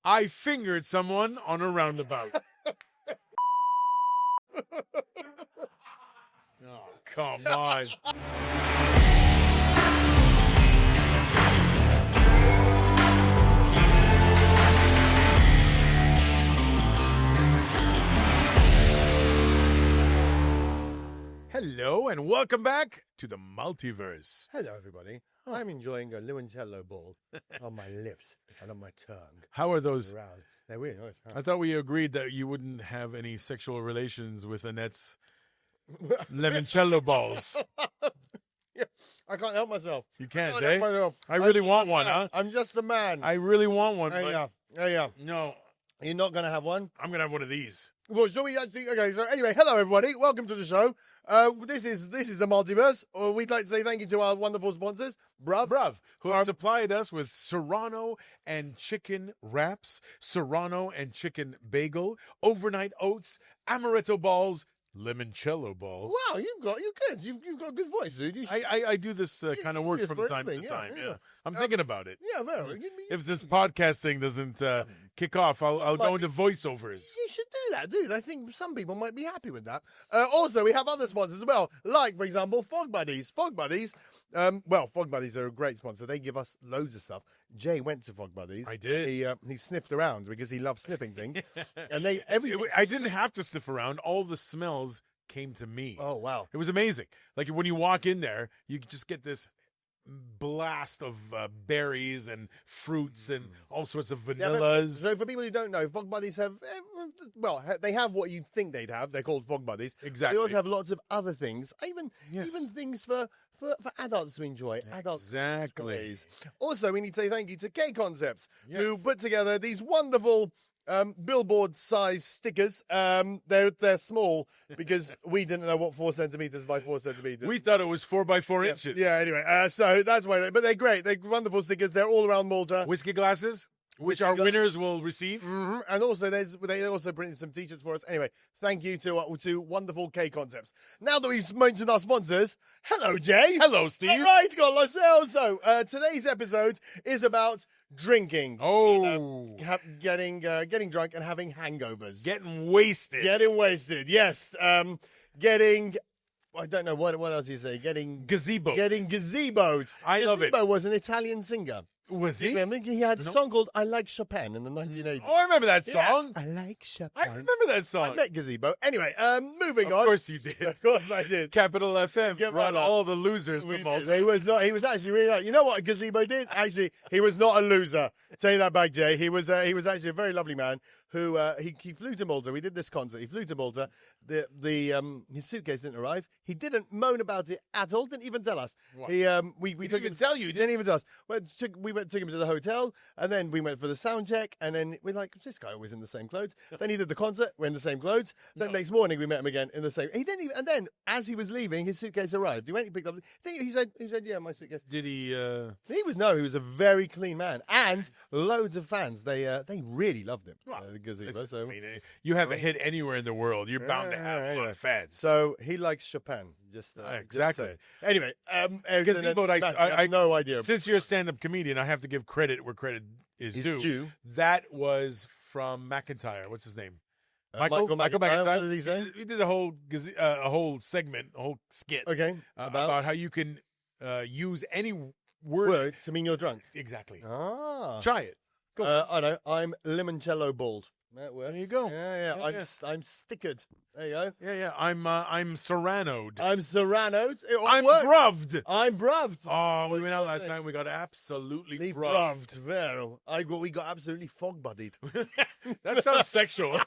I fingered someone on a roundabout. Oh, come on. Hello and welcome back to the Maltiverse. Hello, everybody. I'm enjoying a limoncello ball on my lips and on my tongue. How are those? Around. They're really nice. I thought we agreed that you wouldn't have any sexual relations with Annette's limoncello balls. Yeah, I can't help myself. You can't, help eh? myself. I really want one, huh? I'm just a man. I really want one, but Yeah. no, You're not going to have one? I'm going to have one of these. Well, shall we actually? Okay, so anyway, hello, everybody. Welcome to the show. This is the Multiverse. We'd like to say thank you to our wonderful sponsors, Bruv, Who have supplied us with Serrano and chicken wraps, Serrano and chicken bagel, overnight oats, amaretto balls, limoncello balls. Wow, you're good. You've got a good voice, dude. I do this kind of work it's from for time to everything, time. yeah. Yeah, I'm thinking about it. Yeah, very. If this podcast thing doesn't kick off, I'll go into voiceovers. You should do that, dude. I think some people might be happy with that. Also, we have other sponsors as well, like, for example, Fog Buddies. Fog Buddies are a great sponsor. They give us loads of stuff. Jay went to Fog Buddies. I did. He sniffed around because he loves sniffing things. And I didn't have to sniff around. All the smells came to me. Oh, wow. It was amazing. Like when you walk in there, you just get this blast of berries and fruits and all sorts of vanillas. So for people who don't know, Fog Buddies have, they have what you'd think they'd have. They're called Fog Buddies. Exactly. They also have lots of other things, even Yes. things for adults to enjoy. Adult Exactly. toys. Also, we need to say thank you to K Concepts, who Yes. put together these wonderful billboard-size stickers. They're small because we didn't know what 4 centimeters by 4 centimeters. We thought it was 4 by 4 inches. Yeah. Anyway, so that's why. But they're great. They're wonderful stickers. They're all around Malta. Whiskey glasses, which our winners will receive. Mm-hmm. And also, they also printed some t-shirts for us. Anyway, thank you to wonderful K Concepts. Now that we've mentioned our sponsors, hello, Jay. Hello, Steve. All right, got ourselves. So, today's episode is about drinking. Oh. Getting drunk and having hangovers. Getting wasted. Getting wasted, yes. Getting... I don't know, what else you say? Gazebo. Getting gazeboed. I love it. Gazebo was an Italian singer. Was he? Remember, he had a song called I Like Chopin in the 1980s. Oh, I remember that song. Yeah, I like Chopin. I remember that song. I met Gazebo. Anyway, moving on. Of course you did. Of course I did. Capital FM Capital brought FM. all the losers to Malta. He was actually really nice. You know what Gazebo did? Actually, he was not a loser. Tell you that back, Jay. He was actually a very lovely man who he flew to Malta. We did this concert. He flew to Malta. His suitcase didn't arrive. He didn't moan about it at all. Didn't even tell us. What? We Didn't took even him. tell you, Didn't even tell us. Took him to the hotel, and then we went for the sound check, and then we're like, this guy always in the same clothes. Then he did the concert. We're in the same clothes. Then next morning we met him again in the same. He didn't even. And then as he was leaving, his suitcase arrived. He went and picked up. He said, yeah, my suitcase. Did he? He was a very clean man, and loads of fans. They really loved him. The Gazebo. So. I mean, you have a hit anywhere in the world. You're bound to have a lot of fans. So he likes Chopin. Exactly. Just anyway, Gazebo, I have no idea. Since you're a stand-up comedian, I have to give credit where credit is due. That was from McIntyre. What's his name? Michael McIntyre. What did he say? He did a whole segment, a whole skit. Okay. About how you can use any word to mean you're drunk. Exactly. Ah. Try it. Go. I know. I'm limoncello bald. That works. There you go. Yeah. I'm stickered. There you go. Yeah. I'm Serrano'd. I'm Serrano'd. I'm bruved. I'm bruved. Oh, we went out last night. We got absolutely bruved. Well, we got absolutely fog buddied. That sounds sexual.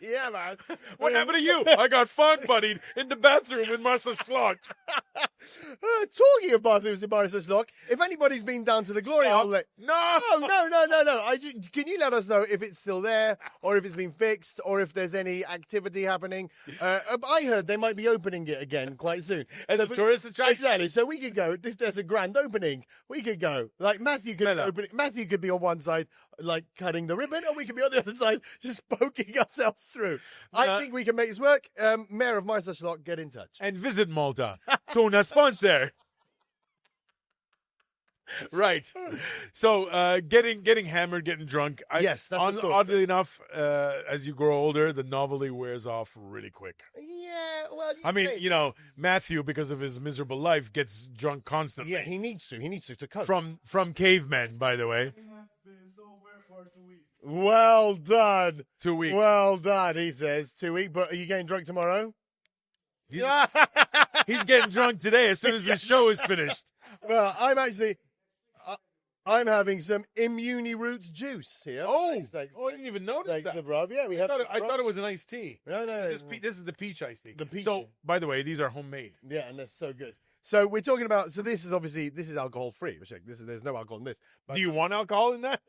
Yeah, man. What happened to you? I got fog buddied in the bathroom with Marcel Schlock. Talking of bathrooms in Marcel Schlock, if anybody's been down to the Glory Outlet, No. Can you let us know if it's still there, or if it's been fixed, or if there's any activity happening? I heard they might be opening it again quite soon As a tourist attraction. Exactly. So we could go if there's a grand opening. We could go. Like Matthew could open it. Matthew could be on one side, like cutting the ribbon, or we could be on the other side, just poking ourselves through. I think we can make this work. Mayor of Marcel Schlock, get in touch And visit Malta. Tuna sponsor. Right. So getting hammered, getting drunk. Yes, that's the story. Oddly enough, as you grow older, the novelty wears off really quick. Yeah, well, I mean, Matthew, because of his miserable life, gets drunk constantly. yeah, he needs to cope. From cavemen, by the way. Well done. 2 weeks. Well done, he says. 2 weeks, but are you getting drunk tomorrow? He's getting drunk today as soon as the show is finished. Well, I'm having some Immuni Roots juice here. Oh, thanks, I didn't even notice thanks, that. Rob. Yeah, I thought it was an iced tea. No. This is the peach iced tea. The peach So, tea. by the way, these are homemade. Yeah, and they're so good. So we're talking about. So this is alcohol free. There's no alcohol in this. But, Do you want alcohol in that?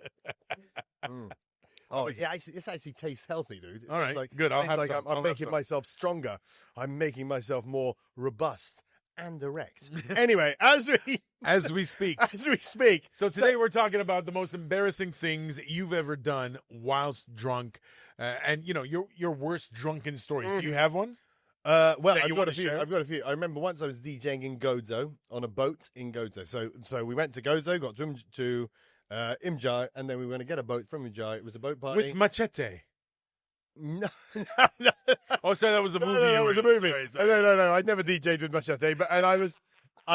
Oh, it actually tastes healthy, dude. All right, It's good. I'll tastes have like some. I'm making myself stronger. I'm making myself more robust and erect. Anyway, as we speak. as we speak. So today we're talking about the most embarrassing things you've ever done whilst drunk, and your worst drunken stories. Do you have one? Well, that I've you got wanna a few. share? I've got a few. I remember once I was DJing in Gozo on a boat in Gozo. So we went to Gozo, got to Imjai, and then we were going to get a boat from Imjai. It was a boat party. With machete. No. Oh, sorry, that was a movie. No, it was a movie. Sorry. No. I'd never DJed with machete, and I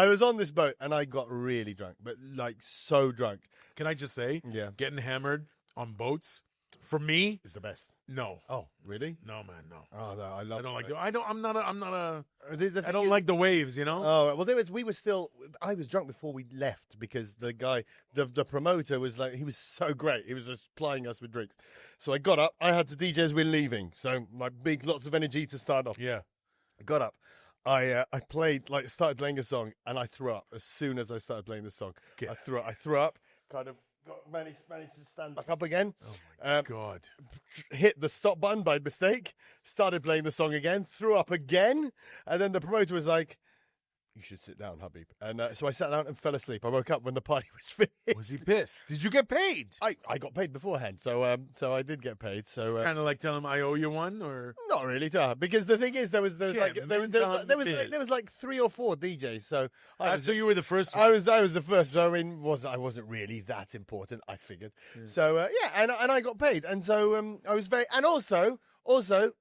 was on this boat, and I got really drunk, but like so drunk. Can I just say, Yeah, getting hammered on boats for me, it's the best. no, Oh, really? no, man, no. Oh no, I I love. don't like. I'm not a. The I thing don't is- like the waves. Oh well, I was drunk before we left because the guy, the promoter was like, he was so great. He was just plying us with drinks. So I got up. I had to DJ as we're leaving. So my lots of energy to start off. Yeah. I got up. I started playing a song, and I threw up as soon as I started playing the song. Yeah. I threw up. Kind of managed to stand back up again. Oh my God. Hit the stop button by mistake, started playing the song again, threw up again, and then the promoter was like, "You should sit down, Habib." And so I sat down and fell asleep. I woke up when the party was finished. Was he pissed? Did you get paid? I got paid beforehand, so I did get paid. So Kind of like tell him I owe you one, or not really, because the thing is, there was Yeah, like 3 or 4 DJs. So so you were the first one. I was the first. So I mean, I wasn't really that important, I figured. So and I got paid, and so I was very, and also,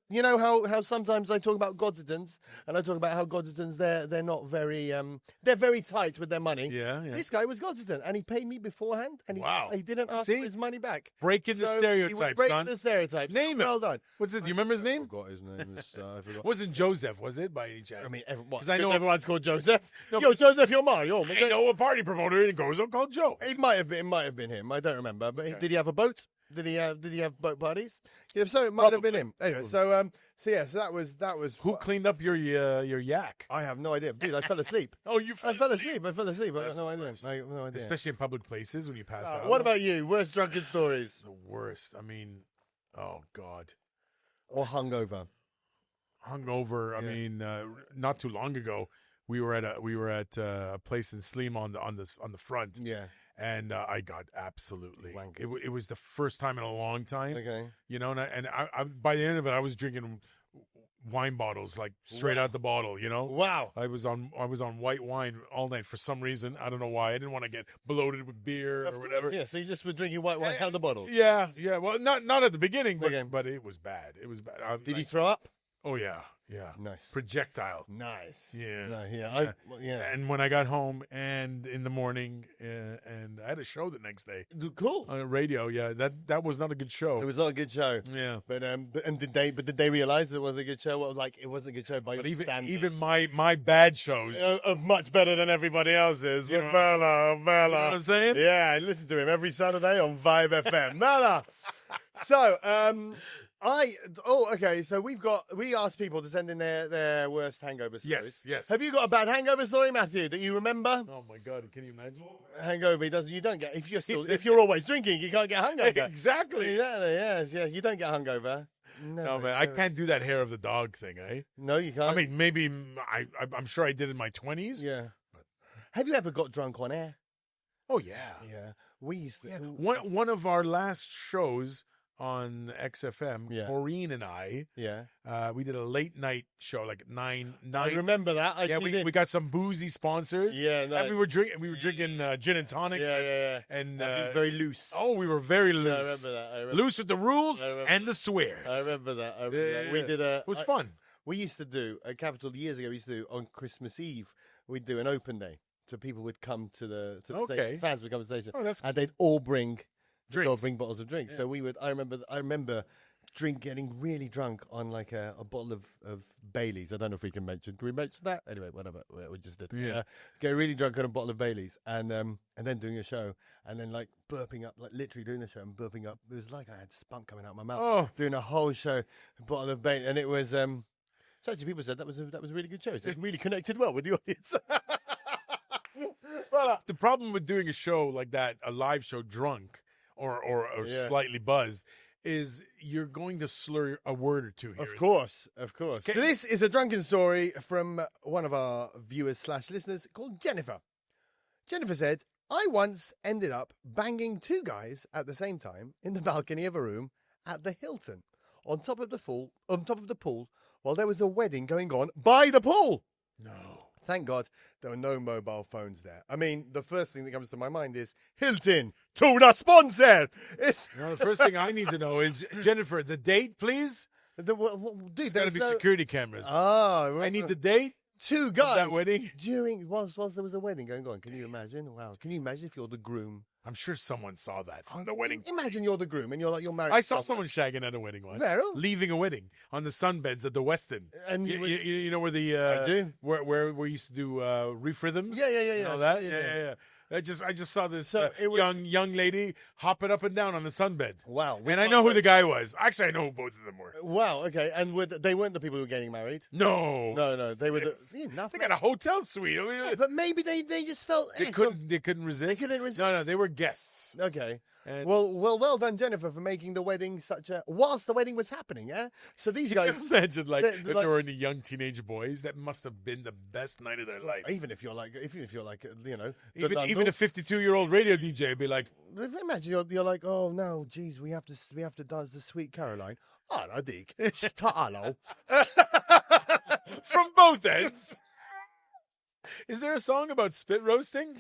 you know how sometimes I talk about Godzitans, and I talk about how Godzitans they're not very they're very tight with their money. Yeah. This guy was Godzitan, and he paid me beforehand, and Wow. he didn't ask See? for his money back. Breaking the So he was stereotypes, breaking son. the stereotypes. Name it. Well done. What's it? Do you remember his I name? forgot his name. I forgot. Wasn't Joseph? Was it by any chance? I mean, because I know everyone's called Joseph. No, Yo, Joseph, you're Mario. I know a party promoter in Gozo called Joe. It might have been him. I don't remember. But did he have a boat? Did he have boat parties? If so, it might have been him. Anyway, so that was Who cleaned up your yak? I have no idea, dude. I fell asleep. Oh, you I fell asleep. I That's have no the idea. worst. I have no idea. Especially in public places when you pass out. What about you? Worst drunken stories The worst. I mean, oh God. or hungover? Hungover. I Yeah. mean, not too long ago, we were at a place in Sliema on the front, Yeah. and I got absolutely. Wank. It was the first time in a long time. Okay. And I by the end of it, I was drinking wine bottles like straight Wow. out the bottle. Wow. I was on white wine all night for some reason. I don't know why. I didn't want to get bloated with beer or whatever. Yeah. So you just were drinking white wine out of the bottle. Yeah. Well, not at the beginning, Okay. but it was bad. It was bad. Did you throw up? Oh yeah. Nice. Projectile. Nice. Yeah. No, yeah. Yeah. And when I got home and in the morning, and I had a show the next day Cool. on radio. Yeah, that was not a good show. It was not a good show. Yeah. But did they realize it was a good show? Well, like it wasn't a good show by But your standards. even my bad shows. Much better than everybody else's. You know- Bella. You know what I'm saying? Yeah, I listen to him every Saturday on Vibe FM. Bella. So, okay. So we asked people to send in their worst hangover stories. Yes. Have you got a bad hangover story, Matthew, that you remember? Oh my God! Can you imagine? Hangover, you don't get if you're always drinking, you can't get hungover. Exactly. Yes, you don't get hungover. No, man, I can't do that hair of the dog thing, eh? No, you can't. I mean, maybe I'm sure I did in my 20s. yeah. Have you ever got drunk on air? Oh yeah. Yeah, we used to. Yeah. One of our last shows, on XFM, Yeah. Maureen and I, Yeah. we did a late night show, like nine. I remember that. Yeah, we got some boozy sponsors. Yeah, and nice. we were drinking gin and tonics. Yeah. And very loose. oh, we were very Yeah, loose. I remember that. I remember. Loose with the rules I remember. and the swears. I remember that. Yeah. We did a. It was fun. We used to do at Capital years ago. We used to do on Christmas Eve. We'd do an open day, so people would come to the station. Fans would come to the station, Oh, that's and they'd all bring drinks. They'll bring bottles of drinks. Yeah. So we would. I remember getting really drunk on like a bottle of Baileys. I don't know if we can mention. Can we mention that? Anyway, whatever. We just did. Yeah. Get really drunk on a bottle of Baileys, and then doing a show, and then like burping up, like literally doing the show and burping up. It was like I had spunk coming out of my mouth. Oh. Doing a whole show, a bottle of Bailey, and it was. So actually, people said that was a really good show. So it really connected well with the audience. Well, the problem with doing a show like that, a live show drunk or Yeah. slightly buzzed, is you're going to slur a word or two here. Of course. Okay. So this is a drunken story from one of our viewers/listeners called Jennifer. Jennifer said, "I once ended up banging two guys at the same time in the balcony of a room at the Hilton, on top of the pool, while there was a wedding going on by the pool. No. Thank God there were no mobile phones there. I mean, the first thing that comes to my mind is Hilton, tuna sponsor. It's No, the first thing I need to know is, Jennifer, the date, please. dude, There's got to be security cameras. Oh, I need the date. two guys that wedding? whilst there was a wedding going on. Can you imagine? Wow. Can you imagine if you're the groom? I'm sure someone saw that from the wedding. Imagine you're the groom and you're married. I saw someone shagging at a wedding once. Vero? Leaving a wedding on the sunbeds at the Westin. And he was- you know where the I do. where we used to do reef rhythms? Yeah. And all that? Yeah. Yeah. I just saw this So it was- young lady hopping up and down on the sunbed. Wow. And I know who the guy was. Actually, I know who both of them were. Wow. Okay. And they weren't the people who were getting married. No. No. They were enough. They got a hotel suite. I mean, Yeah, but maybe they just felt they couldn't resist. They couldn't resist. No, they were guests. Okay. And- Well done, Jennifer, for making the wedding whilst the wedding was happening. Yeah. So these guys, Imagine, like, they- if like- there were any young teenage boys, that must have been the best night of their life. even if you're like, you know, Even a 52-year-old radio DJ would be like, imagine you're like, oh no, geez, we have to dance the Sweet Caroline. Hello, Dick. Hello. from both ends. Is there a song about spit roasting?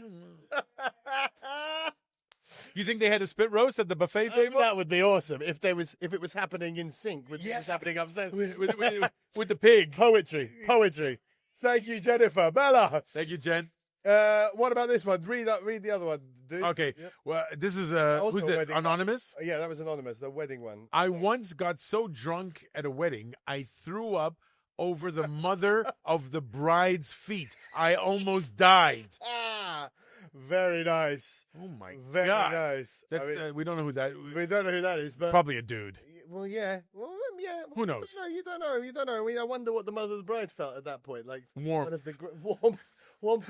You think they had a spit roast at the buffet table? That would be awesome if it was happening in sync with what Yeah. was happening upstairs. with the pig. Poetry. Thank you, Jennifer. Bella. Thank you, Jen. What about this one? Read the other one, dude. Okay, Yep. well, this is Also who's a this? wedding. Anonymous? Yeah, that was anonymous. The wedding one. I once got so drunk at a wedding, I threw up over the mother of the bride's feet. I almost died. Very nice. Oh my Very god! nice. That's, I mean, we don't know who that. we don't know who that is, but Probably a dude. well, yeah. Well, yeah. Who knows? No, you don't know. I mean, I wonder what the mother of the bride felt at that point. Like Warm. what if warm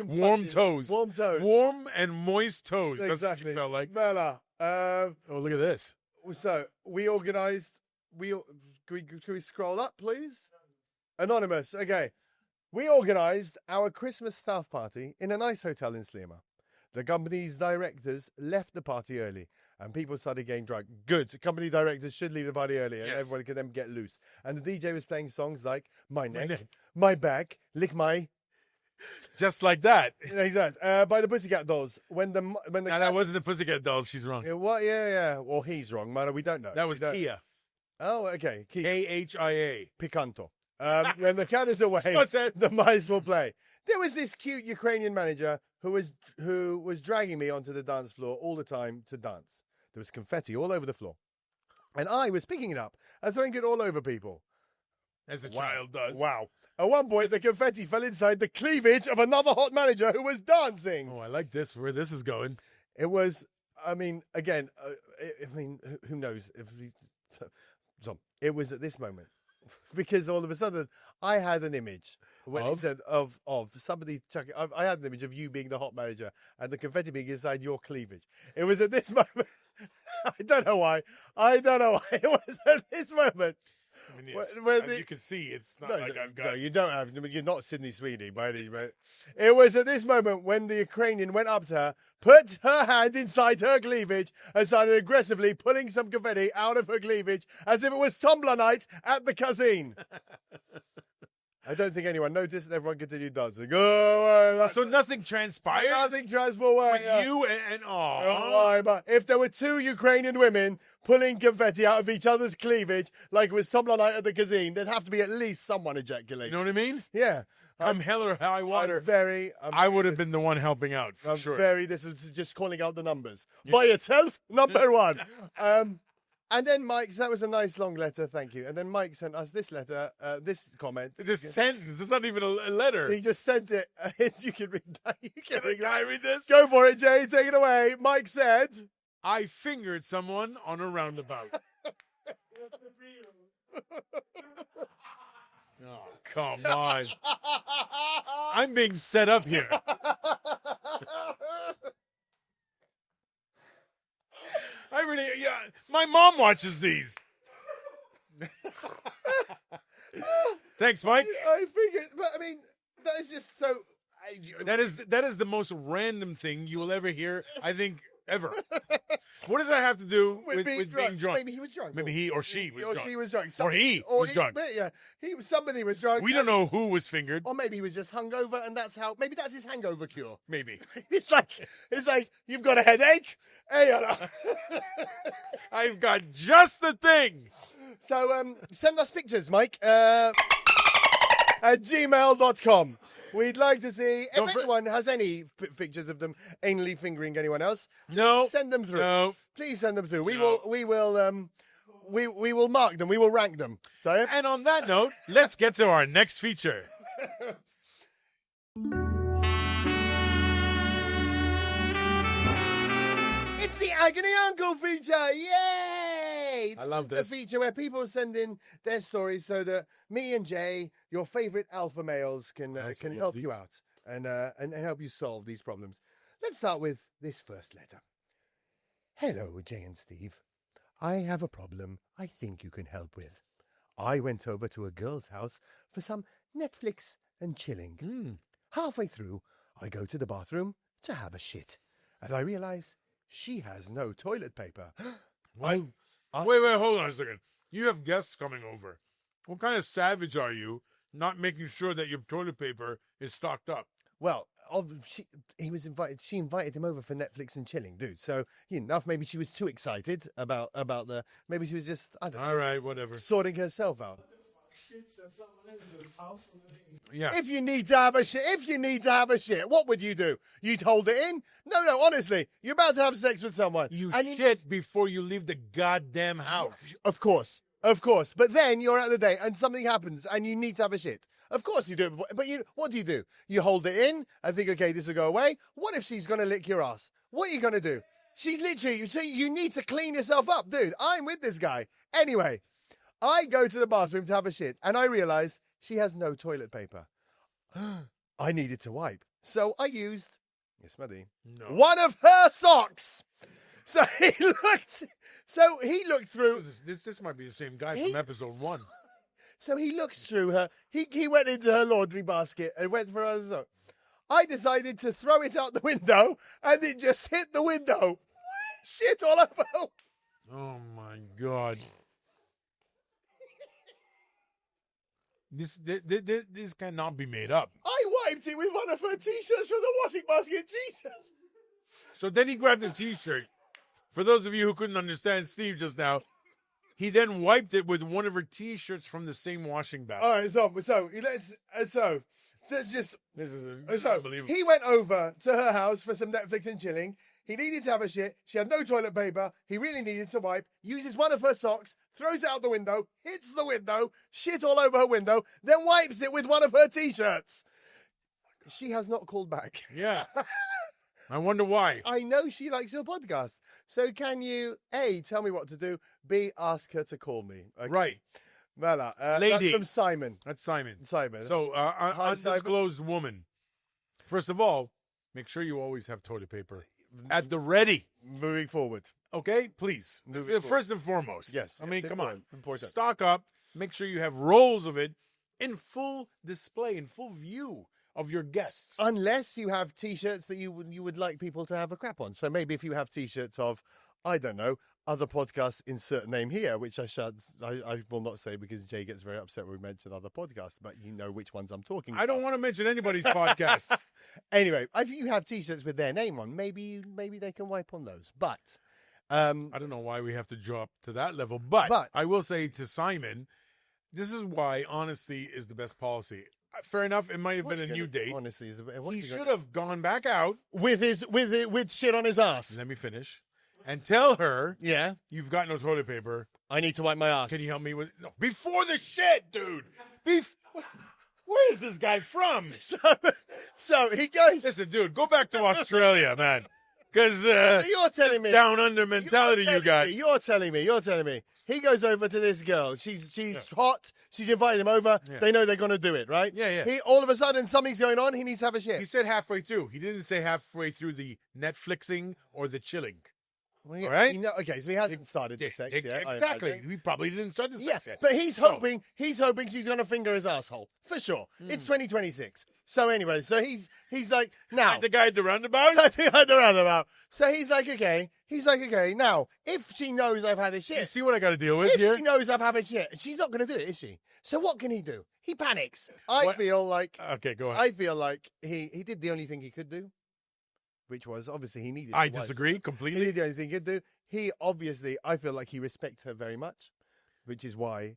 Warm toes. Warm toes. Warm and moist toes. That's what Exactly. it felt like. Bella. Oh, look at this. So we organised. Can we scroll up, please? Anonymous. Okay. We organised our Christmas staff party in a nice hotel in Sliema. The company's directors left the party early, and people started getting drunk. Good. Company directors should leave the party early, and Yes. everyone can then get loose. And the DJ was playing songs like "My Neck," Neck. "My Back," "Lick My." Just like that. Exactly. By the Pussycat Dolls. When the No, that wasn't the Pussycat Dolls. She's wrong. What? Yeah. Well, he's wrong, man. We don't know. That was We don't- Kia. Oh, okay. Khia. Picanto. When the cat is away, What's that? the mice will play. There was this cute Ukrainian manager who was dragging me onto the dance floor all the time to dance. There was confetti all over the floor, and I was picking it up and throwing it all over people. As a child does. Wow! At one point, the confetti fell inside the cleavage of another hot manager who was dancing. Oh, I like this. Where this is going. It was. I mean, again. Who knows? So it was at this moment. Because all of a sudden, I had an image when he said of somebody chucking. I had an image of you being the hot manager and the confetti being inside your cleavage. It was at this moment. I don't know why. It was at this moment I mean, yes, as you can see, it's not like I've got. No, you don't have. You're not Sydney Sweeney, by any means. It was at this moment when the Ukrainian went up to her, put her hand inside her cleavage, and started aggressively pulling some confetti out of her cleavage as if it was Tumblr night at the casino. I don't think anyone noticed, and everyone continued dancing. So nothing transpired? Nothing transpired. With you and but if there were two Ukrainian women pulling confetti out of each other's cleavage like it was Tumblr night at the casino, there'd have to be at least someone ejaculating. You know what I mean? Yeah. Come hell or high water. I would have been the one helping out, for sure. This is just calling out the numbers. Yeah. By itself, number one. And then Mike, that was a nice long letter, thank you. And then Mike sent us this letter, this comment. This sentence, it's not even a letter. He just sent it. You can read that. Can I read this? Go for it, Jay, take it away. Mike said, I fingered someone on a roundabout. Oh, come on. I'm being set up here. My mom watches these. Thanks, Mike. I figured, but I mean, that is just so. That is the most random thing you will ever hear, I think, ever. What does that have to do with being drunk? Maybe he was drunk. Maybe he or she was drunk. Or she was drunk. Or he was drunk. Yeah, somebody was drunk. We don't know who was fingered. Or maybe he was just hungover, and maybe that's his hangover cure. Maybe. It's like you've got a headache. Hey, I've got just the thing. So send us pictures, Mike, at gmail.com. We'd like to see if anyone has any pictures of them anally fingering anyone else. No, send them through. No, please send them through. We will mark them. We will rank them. And on that note, let's get to our next feature. It's the Agony Uncle feature. Yay! I love this. A feature where people send in their stories so that me and Jay, your favorite alpha males, can help you out and help you solve these problems. Let's start with this first letter. Hello, Jay and Steve. I have a problem I think you can help with. I went over to a girl's house for some Netflix and chilling. Halfway through, I go to the bathroom to have a shit, and I realize she has no toilet paper. What? Wait, hold on a second. You have guests coming over. What kind of savage are you not making sure that your toilet paper is stocked up? Well, she invited him over for Netflix and chilling, dude. So, maybe she was too excited about maybe she was just, I don't know. All right, whatever. Sorting herself out. Yeah. If you need to have a shit, what would you do? You'd hold it in? No, honestly. You're about to have sex with someone. You shit before you leave the goddamn house. Of course. But then you're out of the day and something happens and you need to have a shit. Of course you do. But what do? You hold it in and think, okay, this will go away. What if she's going to lick your ass? What are you going to do? She's literally, you need to clean yourself up, dude. I'm with this guy. Anyway, I go to the bathroom to have a shit and I realize she has no toilet paper. I needed to wipe. So I used, one of her socks. So he looked through. This might be the same guy from episode 1. So he looks through her. He went into her laundry basket and went for her sock. I decided to throw it out the window and it just hit the window. Shit all over. Oh my God. This cannot be made up. I wiped it with one of her t-shirts from the washing basket. Jesus. So then he grabbed the t-shirt. For those of you who couldn't understand Steve just now, he then wiped it with one of her t-shirts from the same washing basket. All right, this is unbelievable. He went over to her house for some Netflix and chilling. He needed to have a shit. She had no toilet paper. He really needed to wipe. Uses one of her socks, throws it out the window, hits the window, shit all over her window, then wipes it with one of her t-shirts. She has not called back. Yeah. I wonder why. I know she likes your podcast. So can you, A, tell me what to do, B, ask her to call me? Okay. Right. Voilà. Lady. That's from Simon. That's Simon. Simon. So, undisclosed woman. First of all, make sure you always have toilet paper at the ready. Moving forward. Okay? Please. First and foremost. Yes. I mean, come on. Important. Stock up. make sure you have rolls of it in full display, in full view of your guests. Unless you have T-shirts that you would like people to have a crap on. So maybe if you have T-shirts of, I don't know, other podcasts, insert name here, which I will not say because Jay gets very upset when we mention other podcasts, but you know which ones I'm talking about. I don't want to mention anybody's podcasts. Anyway, if you have T-shirts with their name on, maybe they can wipe on those. But I don't know why we have to drop to that level, but I will say to Simon, this is why honesty is the best policy. Fair enough, it might have been a new date. Honesty is he should have gone back out with shit on his ass. Let me finish. And tell her, yeah, you've got no toilet paper. I need to wipe my ass. Can you help me with before the shit, dude? Where is this guy from? So he goes. Listen, dude, go back to Australia, man. Because you're telling me down under mentality you got. You're telling me. He goes over to this girl. She's hot. She's invited him over. Yeah. They know they're going to do it, right? Yeah. He all of a sudden something's going on. He needs to have a shit. He said halfway through. He didn't say halfway through the Netflixing or the chilling. Well, yeah, right? Okay, so he hasn't started the sex yet. Exactly. He probably didn't start the sex yet. But he's hoping she's going to finger his asshole for sure. It's 2026. So anyway, so he's like now like the guy at the roundabout. So he's like okay. Now if she knows I've had a shit, you see what I got to deal with if here? she knows I've had a shit, she's not going to do it, is she? So what can he do? He panics. I feel like okay, go ahead. I feel like he did the only thing he could do, which was obviously he needed. I disagree completely. He did the only thing he could do. He obviously, I feel like he respects her very much, which is why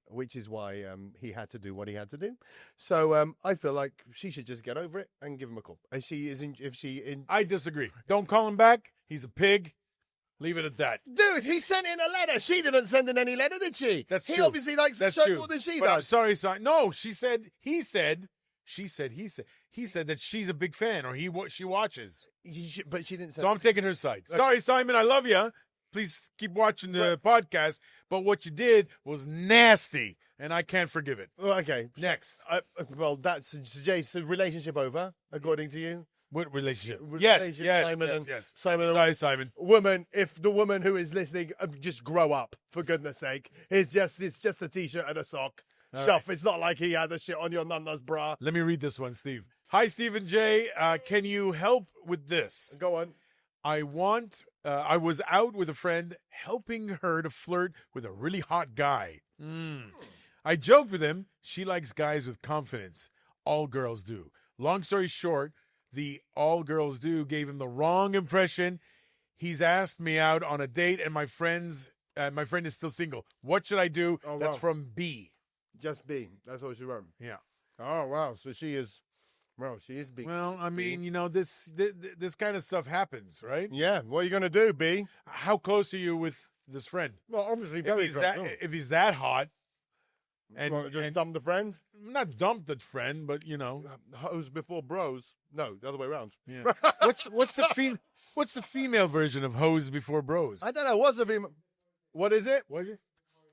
he had to do what he had to do. So I feel like she should just get over it and give him a call. I disagree. Don't call him back. He's a pig. Leave it at that. Dude, he sent in a letter. She didn't send in any letter, did she? That's true. He obviously likes the show more than she does. I'm sorry, son. No, he said that she's a big fan, or she watches. But she didn't say. So I'm taking her side. Okay. Sorry, Simon, I love you. Please keep watching the podcast. But what you did was nasty, and I can't forgive it. Okay. Next. Well, that's Jay's relationship over, according to you. What relationship? Yes. Simon. Sorry, Simon. Woman, if the woman who is listening, just grow up, for goodness sake. It's just a T-shirt and a sock. Shuff, right. It's not like he had the shit on your nana's bra. Let me read this one, Steve. Hi, Steve and Jay. Can you help with this? Go on. I was out with a friend helping her to flirt with a really hot guy. I joked with him. She likes guys with confidence. All girls do. Long story short, the all girls do gave him the wrong impression. He's asked me out on a date, and my friend is still single. What should I do? Oh, That's wow. from B. Just B. That's all she wrote. Yeah. Oh, wow. So she is... Well, she is B. Well, I mean, you know, this kind of stuff happens, right? Yeah. What are you going to do, B? How close are you with this friend? Well, obviously very close. If he's that hot... And dump the friend? Not dump the friend, but, you know... Hoes before bros. No, the other way around. Yeah. What's the female version of hoes before bros? I don't know. What's the female... What is it? What is it?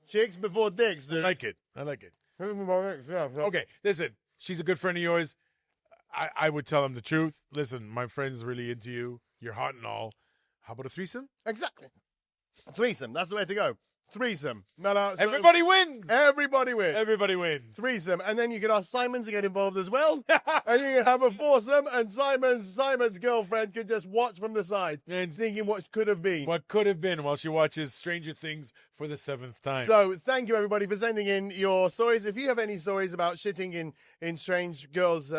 Chicks before dicks, dude. I like it. Yeah. Okay, listen. She's a good friend of yours. I would tell him the truth. Listen, my friend's really into you. You're hot and all. How about a threesome? Exactly. Threesome. That's the way to go. Threesome. Everybody wins. Everybody wins. Everybody wins. Threesome. And then you can ask Simon to get involved as well. And you can have a foursome, and Simon's girlfriend can just watch from the side and thinking what could have been. What could have been while she watches Stranger Things for the 7th time. So thank you, everybody, for sending in your stories. If you have any stories about shitting in strange girls'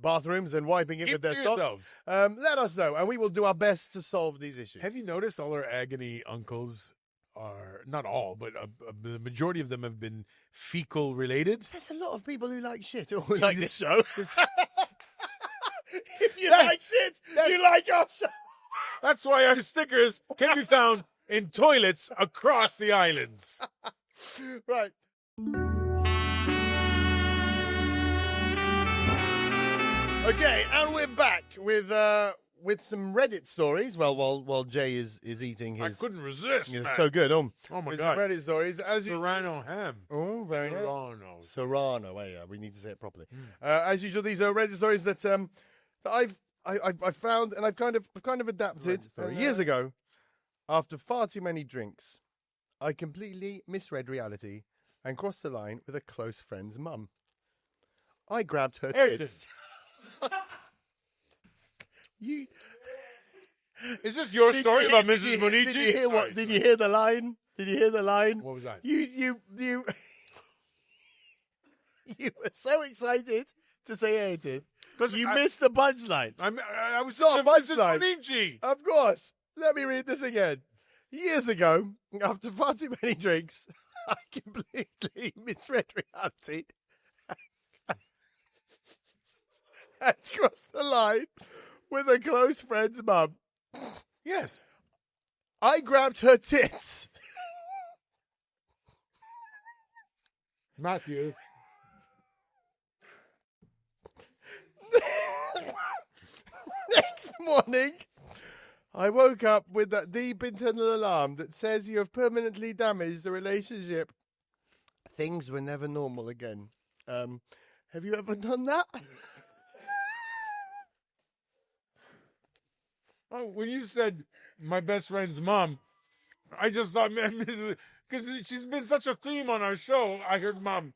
bathrooms and wiping it with their socks, let us know, and we will do our best to solve these issues. Have you noticed all our Agony Uncles are, not all, but the majority of them have been fecal related? There's a lot of people who like shit who like this show. If you like shit, you like our show. That's why our stickers can be found in toilets across the islands. Right. Okay, and we're back with some Reddit stories. Well, while Jay is eating his... I couldn't resist, It's man. so good. Oh, my with God. some Reddit stories. Serrano ham. Oh, very nice. Serrano. Serrano. Oh, yeah, we need to say it properly. As usual, these are Reddit stories that I've found, and I've kind of adapted years ago. After far too many drinks, I completely misread reality and crossed the line with a close friend's mum. I grabbed her Ayrton. tits. You Is this your story about Mrs. Did Bonici? you hear what? Did you hear the line? Did you hear the line? What was that? You you were so excited to say Ayrton. You missed the punchline. I was Not a Mrs. punchline. Bonici. Of course. Let me read this again. Years ago, after far too many drinks, I completely misread reality and crossed the line with a close friend's mum. Yes. I grabbed her tits. Matthew. Next morning, I woke up with that deep internal alarm that says you have permanently damaged the relationship. Things were never normal again. Have you ever done that? Oh, when you said my best friend's mom, I just thought, man, because she's been such a theme on our show. I heard mom.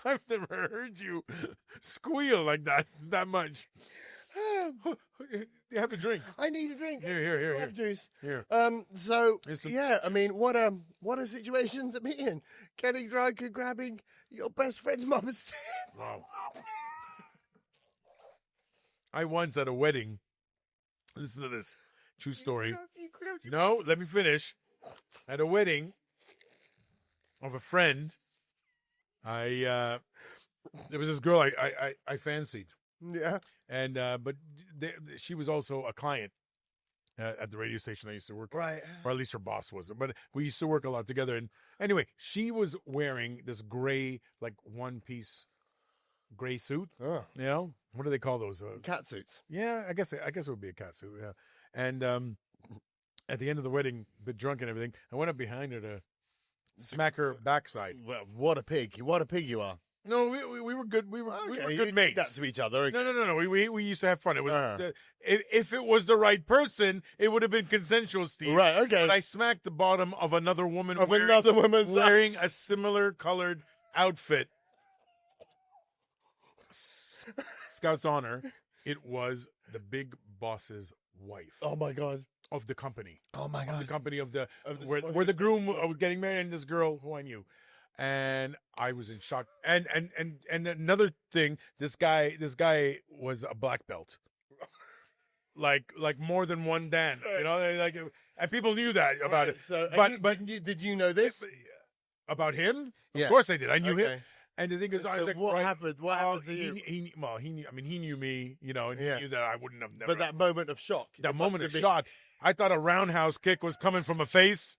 I've never heard you squeal like that much. You have a drink. I need a drink. Here. Have juice. Here. Yeah, I mean, what a situation to be in. Getting drunk and grabbing your best friend's mum's. Wow. I once at a wedding. Listen to this. True story. No, let me finish. At a wedding of a friend, there was this girl I fancied. Yeah. And but she was also a client at the radio station I used to work at. Right. Or at least her boss was. But we used to work a lot together. And anyway, she was wearing this gray, like one-piece gray suit. Oh. You know? What do they call those? Cat suits. Yeah, I guess it would be a cat suit, yeah. And at the end of the wedding, a bit drunk and everything, I went up behind her to smack her backside. Well, what a pig! What a pig you are! No, we were good. We were You good did mates. that to each other. No. We used to have fun. It was if it was the right person, it would have been consensual, Steve. Right. Okay. But I smacked the bottom of another woman wearing a similar colored outfit. Scout's honor. It was the big boss's wife. Oh my god. Of the company. Oh my Of god. the company where the groom was getting married and this girl who I knew. And I was in shock. And another thing, this guy was a black belt. Like more than one Dan. You know, like, and people knew that about it. So but did you know this? About him? Yeah. Of course I did. I knew Okay. him. And the thing is, I was like, what happened? What happened to you? He knew. I mean, he knew me, you know, and Yeah. he knew that I wouldn't have never. But that moment of shock. That it must moment have of been- shock, I thought a roundhouse kick was coming from a face.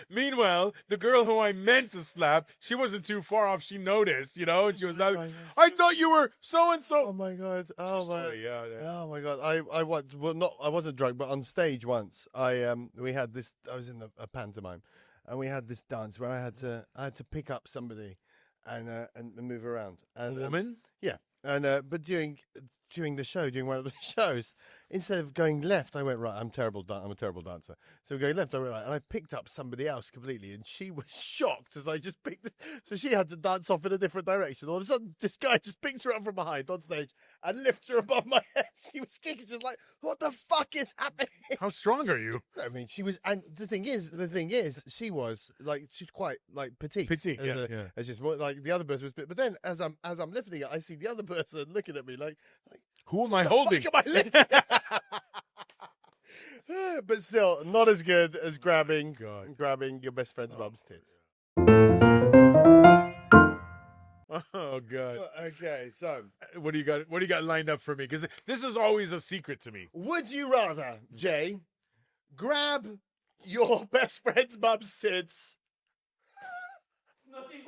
Meanwhile, the girl who I meant to slap, she wasn't too far off. She noticed, you know, and she was like, "I thought you were so and so." Oh my god! Oh my! Yeah. Oh my god! I wasn't drunk, but on stage once, we had this. I was in a pantomime, and we had this dance where I had to pick up somebody, and move around. And Woman? Yeah, and but during the show, during one of the shows, instead of going left, I went right. I'm a terrible dancer. So going left, I went right, and I picked up somebody else completely, and she was shocked as I just picked. So she had to dance off in a different direction. All of a sudden, this guy just picks her up from behind on stage and lifts her above my head. She was kicking, just like, what the fuck is happening? How strong are you? I mean, she was, and the thing is, she was like, she's quite like petite. Petite, yeah. It's just more like the other person was, but then as I'm lifting it, I see the other person looking at me like who am I holding? Fuck am I lifting? But still, not as good as grabbing your best friend's mum's tits. Oh God. Okay, so What do you got? What do you got lined up for me? Because this is always a secret to me. would you rather, Jay, grab your best friend's mum's tits?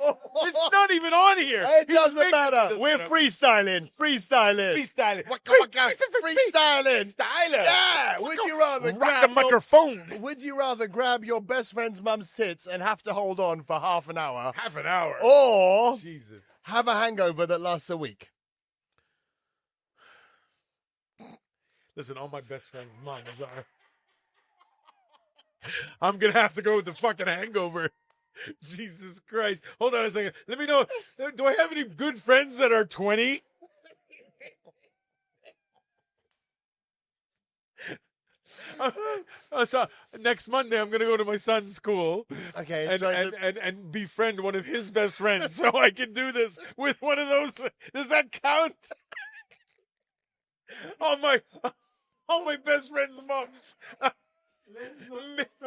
It's not even on here. It He's doesn't making matter. this We're up. freestyling. Freestyling. Freestyling. Styler. Yeah. Would you rather Rock the grab microphone? Would you rather grab your best friend's mum's tits and have to hold on for half an hour, Half an hour. or Jesus. have a hangover that lasts a week? Listen, all my best friends' moms are. I'm going to have to go with the fucking hangover. Jesus Christ. Hold on a second. Let me know. Do I have any good friends that are 20? So next Monday, I'm going to go to my son's school. Okay. And befriend one of his best friends so I can do this with one of those. Does that count? all my best friends' moms. Come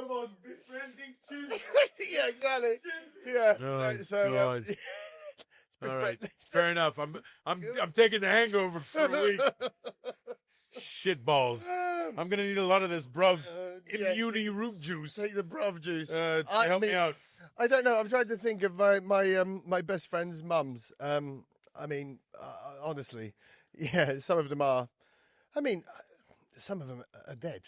on, befriending children. Yeah, exactly. Yeah. Oh, God. All right, fair enough. I'm taking the hangover for a week. Shit balls. I'm gonna need a lot of this bruv immunity root juice. Take the bruv juice. Help me out. I don't know. I'm trying to think of my best friend's mums. Honestly, yeah, some of them are. Some of them are dead.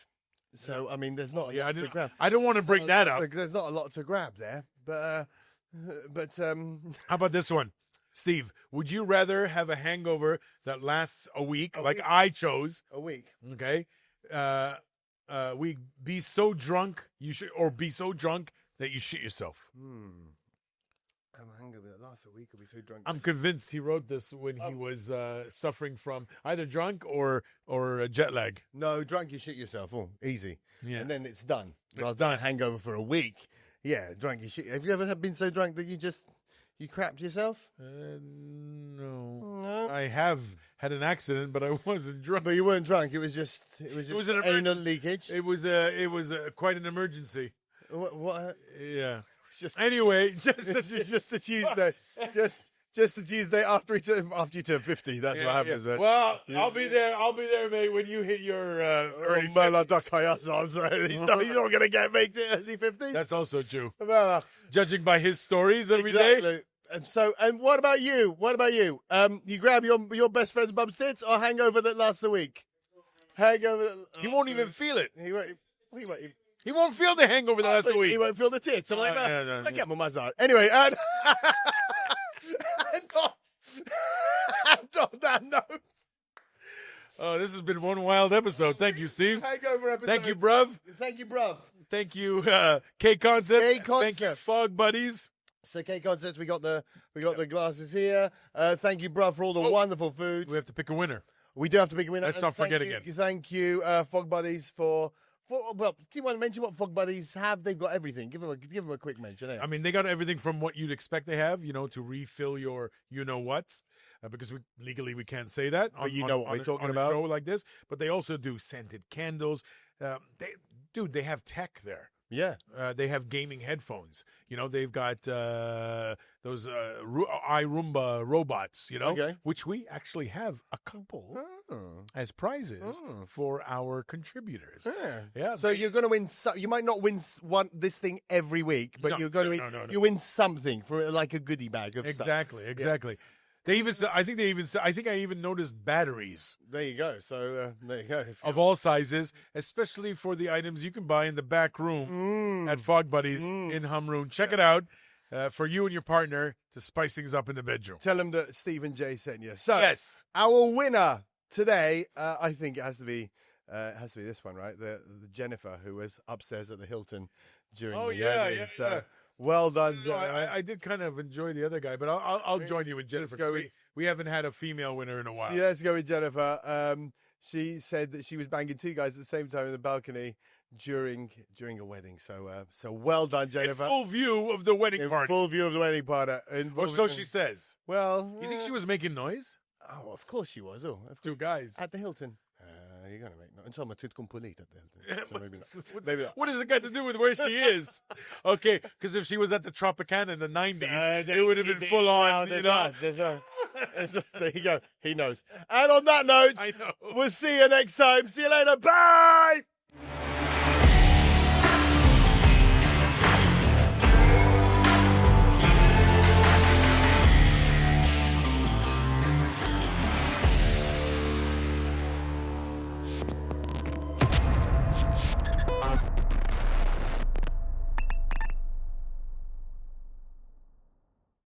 So there's not a lot to grab. I don't want to bring that up. There's not a lot to grab there, but how about this one, Steve? Would you rather have a hangover that lasts a week, I chose? A week. Okay. We be so drunk or be so drunk that you shit yourself. I'm a hangover that lasts a week. I'll be so drunk. I'm convinced he wrote this when he was suffering from either drunk or jet lag. No, drunk you shit yourself. Oh, easy. Yeah. And then it's done. It's done. Hangover for a week. Yeah, drunk you shit. Have you ever been so drunk that you crapped yourself? No. I have had an accident, but I wasn't drunk. But you weren't drunk. It was an anal leakage. It was quite an emergency. What? Yeah. Anyway, just a Tuesday. Just a Tuesday after you turn 50. That's what happens, man. Well, I'll be there, mate, when you hit your early 50s. He's not going to make it early 50s. That's also true. Well, judging by his stories every day. And what about you? You grab your best friend's bum's tits or hangover that lasts a week? He won't even feel it. He won't feel the hangover that lasts a week. He won't feel the tits. I'm like, no. I get my massage. Anyway, and on that note. Oh, this has been one wild episode. Thank you, Steve. Hangover episode. Thank you, bruv. Thank you, K Concepts. Thank you, Fog Buddies. So K Concepts, we got the glasses here. Thank you, bruv, for all the wonderful food. We have to pick a winner. We do have to pick a winner. Let's not forget again. Thank you, Fog Buddies, do you want to mention what Fog Buddies have? They've got everything. Give them a quick mention. Eh? They got everything from what you'd expect they have, to refill your you-know-whats, because we can't say that what we're talking about. A show like this. But they also do scented candles. They have tech there. Yeah. They have gaming headphones. They've got those iRoomba robots, which we actually have a couple as prizes for our contributors. Yeah. So you're going to win. You might not win this thing every week, but you're going to win. You win something for like a goodie bag of stuff. Exactly. Yeah. I think I even noticed batteries. There you go. So there you go. Of all sizes, especially for the items you can buy in the back room at Fog Buddies in Humroon. Check it out for you and your partner to spice things up in the bedroom. Tell them that Steve and Jay sent you. So yes, our winner today, I think it has to be this one, right? The Jennifer who was upstairs at the Hilton during the yeah. So, well done, Jennifer. I did kind of enjoy the other guy, but I'll join you with Jennifer. We haven't had a female winner in a while. So let's go with Jennifer. She said that she was banging two guys at the same time in the balcony during a wedding. So well done, Jennifer. In full view of the wedding party. Full view of the wedding party. Or so she says. Well, you think she was making noise? Oh, of course she was. Oh, two guys at the Hilton. You're going to make noise. Insomma, tutto pulito at the Hilton. So maybe not. What has it got to do with where she is? Okay, because if she was at the Tropicana in the 90s, it would have been full on. There you go. He knows. And on that note, we'll see you next time. See you later. Bye.